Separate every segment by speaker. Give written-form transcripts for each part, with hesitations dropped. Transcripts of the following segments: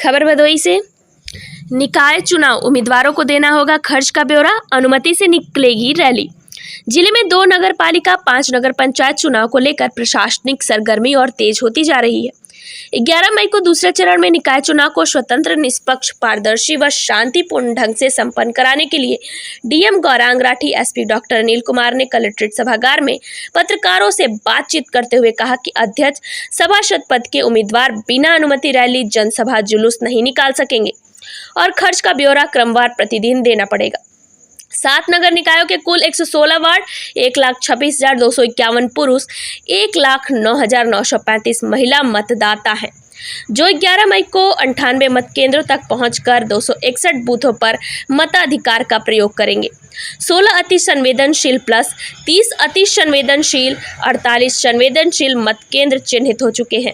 Speaker 1: खबर भदोही से। निकाय चुनाव उम्मीदवारों को देना होगा खर्च का ब्यौरा, अनुमति से निकलेगी रैली। जिले में 2 नगर पालिका 5 नगर पंचायत चुनाव को लेकर प्रशासनिक सरगर्मी और तेज होती जा रही है। 11 मई को दूसरे चरण में निकाय चुनाव को स्वतंत्र, निष्पक्ष, पारदर्शी व शांतिपूर्ण ढंग से संपन्न कराने के लिए DM Gaurang Rathi, SP doctor Anil Kumar ने कलेक्ट्रेट सभागार में पत्रकारों से बातचीत करते हुए कहा कि अध्यक्ष, सभासद पद के उम्मीदवार बिना अनुमति रैली, जनसभा, जुलूस नहीं निकाल सकेंगे और खर्च का ब्यौरा क्रमवार प्रतिदिन देना पड़ेगा। 7 नगर निकायों के कुल 116 वार्ड, 1,26,251 पुरुष, 1,09,935 महिला मतदाता हैं, जो 11 मई को 98 मत केंद्रों तक पहुंचकर 261 बूथों पर मताधिकार का प्रयोग करेंगे। 16 अति संवेदनशील प्लस 30 अति संवेदनशील, 48 संवेदनशील मत केंद्र चिन्हित हो चुके हैं।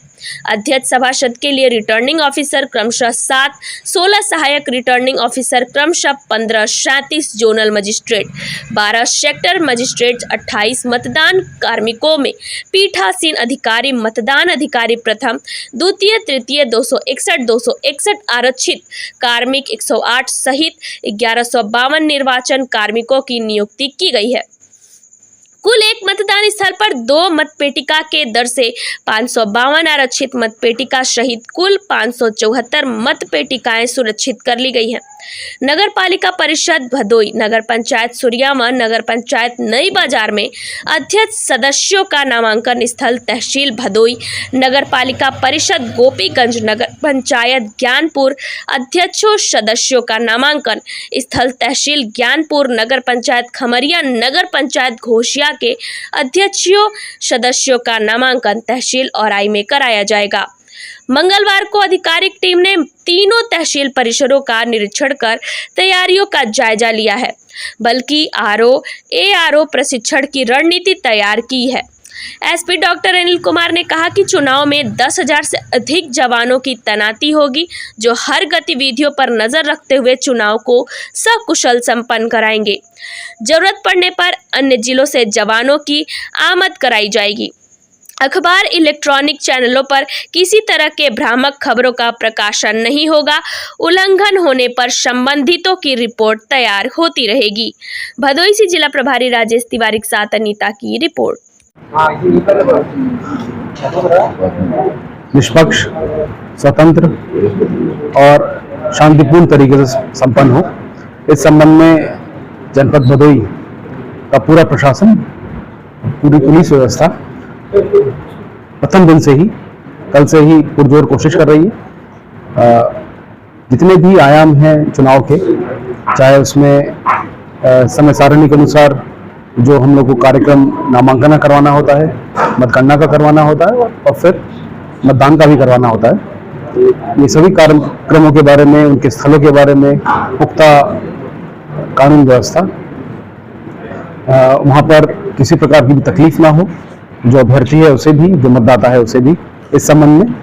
Speaker 1: अध्यक्ष, सभासद के लिए रिटर्निंग ऑफिसर क्रमशः 7, 16 सहायक रिटर्निंग ऑफिसर क्रमशः 15, 37 जोनल मजिस्ट्रेट, 12 सेक्टर मजिस्ट्रेट, 28 मतदान कार्मिकों में पीठासीन अधिकारी, मतदान अधिकारी प्रथम, द्वितीय, तृतीय 261 आरक्षित कार्मिक 108 सहित 1152 निर्वाचन कार्मिकों की नियुक्ति की गई है। कुल एक मतदान स्थल पर 2 मतपेटिका के दर से 552 आरक्षित मतपेटिका सहित कुल 574 मतपेटिकाएं सुरक्षित कर ली गई हैं। नगर पालिका परिषद भदोई, नगर पंचायत सूर्यामा, नगर पंचायत नई बाजार में अध्यक्ष, सदस्यों का नामांकन स्थल तहसील भदोई, नगर पालिका परिषद गोपीगंज, नगर पंचायत ज्ञानपुर, अध्यक्षों, सदस्यों का नामांकन स्थल तहसील ज्ञानपुर, नगर पंचायत खमरिया, नगर पंचायत घोषिया के अध्यक्षों, सदस्यों का नामांकन तहसील औराई में कराया जाएगा। मंगलवार को आधिकारिक टीम ने तीनों तहसील परिसरों का निरीक्षण कर तैयारियों का जायजा लिया है, बल्कि ARO प्रशिक्षण की रणनीति तैयार की है। एसपी डॉक्टर अनिल कुमार ने कहा कि चुनाव में 10,000 से अधिक जवानों की तैनाती होगी, जो हर गतिविधियों पर नजर रखते हुए चुनाव को सकुशल संपन्न कराएंगे। जरूरत पड़ने पर अन्य जिलों से जवानों की आमद कराई जाएगी। अखबार, इलेक्ट्रॉनिक चैनलों पर किसी तरह के भ्रामक खबरों का प्रकाशन नहीं होगा। उल्लंघन होने पर संबंधितों की रिपोर्ट तैयार होती रहेगी। भदोही से जिला प्रभारी राजेश तिवारी के साथ अनीता की रिपोर्ट।
Speaker 2: निष्पक्ष, स्वतंत्र और शांतिपूर्ण तरीके से संपन्न हो, इस संबंध में जनपद भदोई का पूरा प्रशासन, पूरी पुलिस व्यवस्था प्रथम दिन से ही, कल से ही पुरजोर कोशिश कर रही है। जितने भी आयाम हैं चुनाव के, चाहे उसमें समय सारणी के अनुसार जो हम लोग को कार्यक्रम नामांकन करवाना होता है, मतगणना का करवाना होता है और फिर मतदान का भी करवाना होता है, ये सभी कार्यक्रमों के बारे में, उनके स्थलों के बारे में पुख्ता कानून व्यवस्था, वहाँ पर किसी प्रकार की भी तकलीफ ना हो, जो अभ्यर्थी है उसे भी, जो मतदाता है उसे भी। इस संबंध में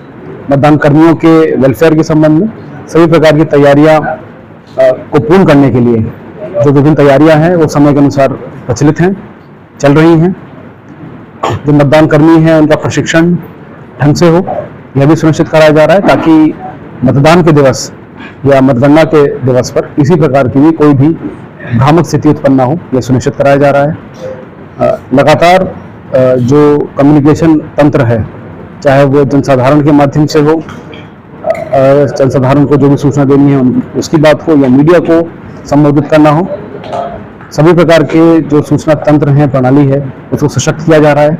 Speaker 2: मतदान कर्मियों के वेलफेयर के संबंध में सभी प्रकार की तैयारियां को पूर्ण करने के लिए जो विभिन्न तैयारियां हैं वो समय के अनुसार प्रचलित हैं, चल रही हैं। जो मतदान कर्मी हैं उनका प्रशिक्षण ढंग से हो, यह भी सुनिश्चित कराया जा रहा है, ताकि मतदान के दिवस या मतगणना के दिवस पर किसी प्रकार की भी कोई भी भ्रामक स्थिति उत्पन्न ना हो, यह सुनिश्चित कराया जा रहा है। लगातार जो कम्युनिकेशन तंत्र है, चाहे वो जनसाधारण के माध्यम से हो, जनसाधारण को जो भी सूचना देनी है उसकी बात हो, या मीडिया को संबोधित करना हो, सभी प्रकार के जो सूचना तंत्र हैं, प्रणाली है, उसको सशक्त किया जा रहा है।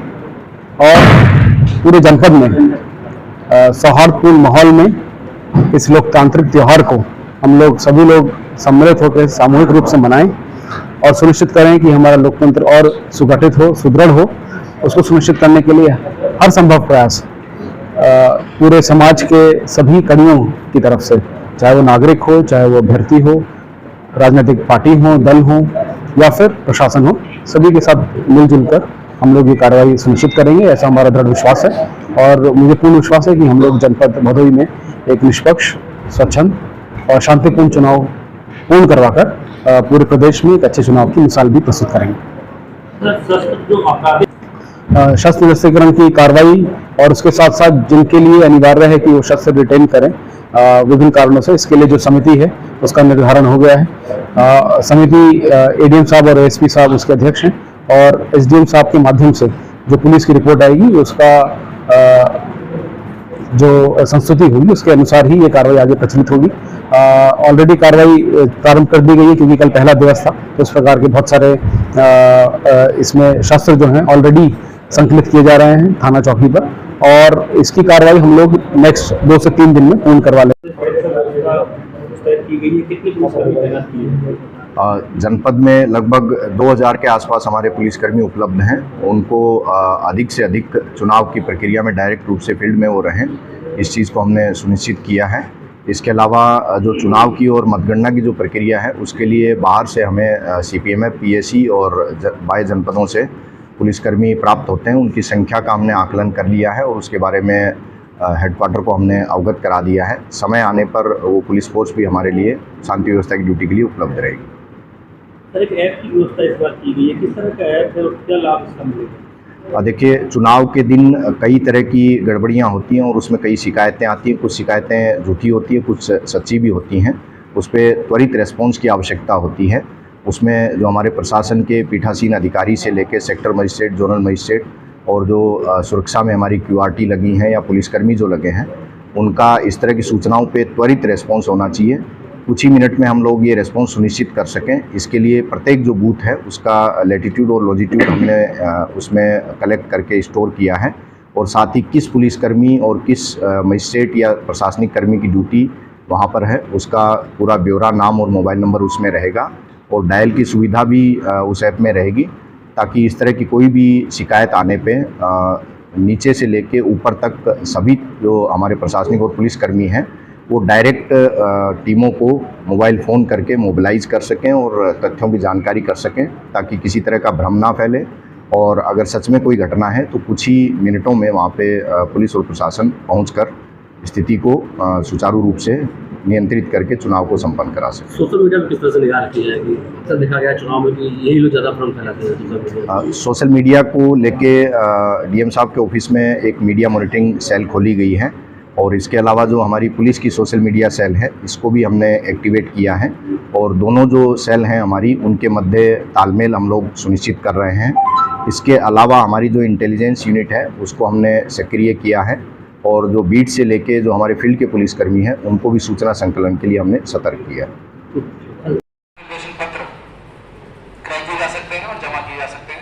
Speaker 2: और पूरे जनपद में सौहार्दपूर्ण माहौल में इस लोकतांत्रिक त्योहार को हम लोग सभी लोग सम्मिलित होकर सामूहिक रूप से मनाएं और सुनिश्चित करें कि हमारा लोकतंत्र और सुगठित हो, सुदृढ़ हो। उसको सुनिश्चित करने के लिए हर संभव प्रयास पूरे समाज के सभी कड़ियों की तरफ से, चाहे वो नागरिक हो, चाहे वो अभ्यर्थी हो, राजनीतिक पार्टी हो, दल हो या फिर प्रशासन हो, सभी के साथ मिलजुल कर हम लोग ये कार्रवाई सुनिश्चित करेंगे, ऐसा हमारा दृढ़ विश्वास है। और मुझे पूर्ण विश्वास है कि हम लोग जनपद भदोई में एक निष्पक्ष, स्वच्छंद और शांतिपूर्ण चुनाव पूर्ण करवाकर पूरे प्रदेश में एक अच्छे चुनाव की मिसाल भी प्रस्तुत करेंगे। शस्त्र निरस्त्रीकरण की कार्रवाई और उसके साथ साथ जिनके लिए अनिवार्य है कि वो शस्त्र रिटेन करें, विभिन्न कारणों से इसके लिए जो समिति है उसका निर्धारण हो गया है। समिति एडीएम साहब और एसपी साहब उसके अध्यक्ष हैं और एसडीएम साहब के माध्यम से जो पुलिस की रिपोर्ट आएगी उसका जो संस्तुति होगी उसके अनुसार ही ये कार्रवाई आगे प्रचलित होगी। ऑलरेडी कार्रवाई प्रारंभ कर दी गई है क्योंकि कल पहला दिवस था, तो इस प्रकार के बहुत सारे इसमें शस्त्र जो हैं ऑलरेडी संकलित किए जा रहे हैं थाना चौकी पर और इसकी कार्रवाई हम लोग नेक्स्ट 2 से 3 दिन में पूर्ण करवा लेंगे।
Speaker 3: जनपद में लगभग 2000 के आसपास हमारे पुलिसकर्मी उपलब्ध हैं। उनको अधिक से अधिक चुनाव की प्रक्रिया में डायरेक्ट रूप से फील्ड में वो रहें, इस चीज़ को हमने सुनिश्चित किया है। इसके अलावा जो चुनाव की और मतगणना की जो प्रक्रिया है उसके लिए बाहर से हमें सीपीएमएफ, पीएसी और बाह्य जनपदों से पुलिसकर्मी प्राप्त होते हैं। उनकी संख्या का हमने आकलन कर लिया है और उसके बारे में हेडक्वार्टर को हमने अवगत करा दिया है। समय आने पर वो पुलिस फोर्स भी हमारे लिए शांति व्यवस्था की ड्यूटी के लिए उपलब्ध रहेगी।
Speaker 4: सर, एक ऐप की व्यवस्था इस बार की गई है, किस तरह का ऐप है और क्या लाभ इसका मिलेगा?
Speaker 3: देखिए, चुनाव के दिन कई तरह की गड़बड़ियां होती हैं और उसमें कई शिकायतें आती हैं। कुछ शिकायतें झूठी होती हैं, कुछ सच्ची भी होती हैं। उस पर त्वरित रेस्पॉन्स की आवश्यकता होती है। उसमें जो हमारे प्रशासन के पीठासीन अधिकारी से लेकर सेक्टर मजिस्ट्रेट, जोनल मजिस्ट्रेट और जो सुरक्षा में हमारी क्यूआरटी लगी हैं या पुलिसकर्मी जो लगे हैं, उनका इस तरह की सूचनाओं पे त्वरित रेस्पॉन्स होना चाहिए। कुछ ही मिनट में हम लोग ये रेस्पॉन्स सुनिश्चित कर सकें, इसके लिए प्रत्येक जो बूथ है उसका लैटिट्यूड और लॉजिट्यूड हमने उसमें कलेक्ट करके स्टोर किया है और साथ ही किस पुलिसकर्मी और किस मजिस्ट्रेट या प्रशासनिक कर्मी की ड्यूटी वहाँ पर है उसका पूरा ब्यौरा, नाम और मोबाइल नंबर उसमें रहेगा और डायल की सुविधा भी उस ऐप में रहेगी, ताकि इस तरह की कोई भी शिकायत आने पे नीचे से लेके ऊपर तक सभी जो हमारे प्रशासनिक और पुलिसकर्मी हैं वो डायरेक्ट टीमों को मोबाइल फ़ोन करके मोबिलाइज कर सकें और तथ्यों की जानकारी कर सकें, ताकि किसी तरह का भ्रम ना फैले और अगर सच में कोई घटना है तो कुछ ही मिनटों में वहाँ पे पुलिस और प्रशासन पहुंचकर स्थिति को सुचारू रूप से नियंत्रित करके चुनाव को संपन्न करा सके।
Speaker 4: सोशल मीडिया पर किस तरह से निगाह रखी जाएगी? अक्सर देखा गया चुनाव में कि यही लोग ज़्यादा भ्रम फैलाते हैं।
Speaker 3: सोशल मीडिया को लेके डीएम साहब के ऑफिस में एक मीडिया मॉनिटरिंग सेल खोली गई है और इसके अलावा जो हमारी पुलिस की सोशल मीडिया सेल है इसको भी हमने एक्टिवेट किया है और दोनों जो सेल हैं हमारी उनके मध्य तालमेल हम लोग सुनिश्चित कर रहे हैं। इसके अलावा हमारी जो इंटेलिजेंस यूनिट है उसको हमने सक्रिय किया है और जो बीट से लेके जो हमारे फील्ड के पुलिसकर्मी हैं उनको भी सूचना संकलन के लिए हमने सतर्क किया है।
Speaker 5: पत्र क्रय किए जा सकते हैं और जमा किए जा सकते हैं।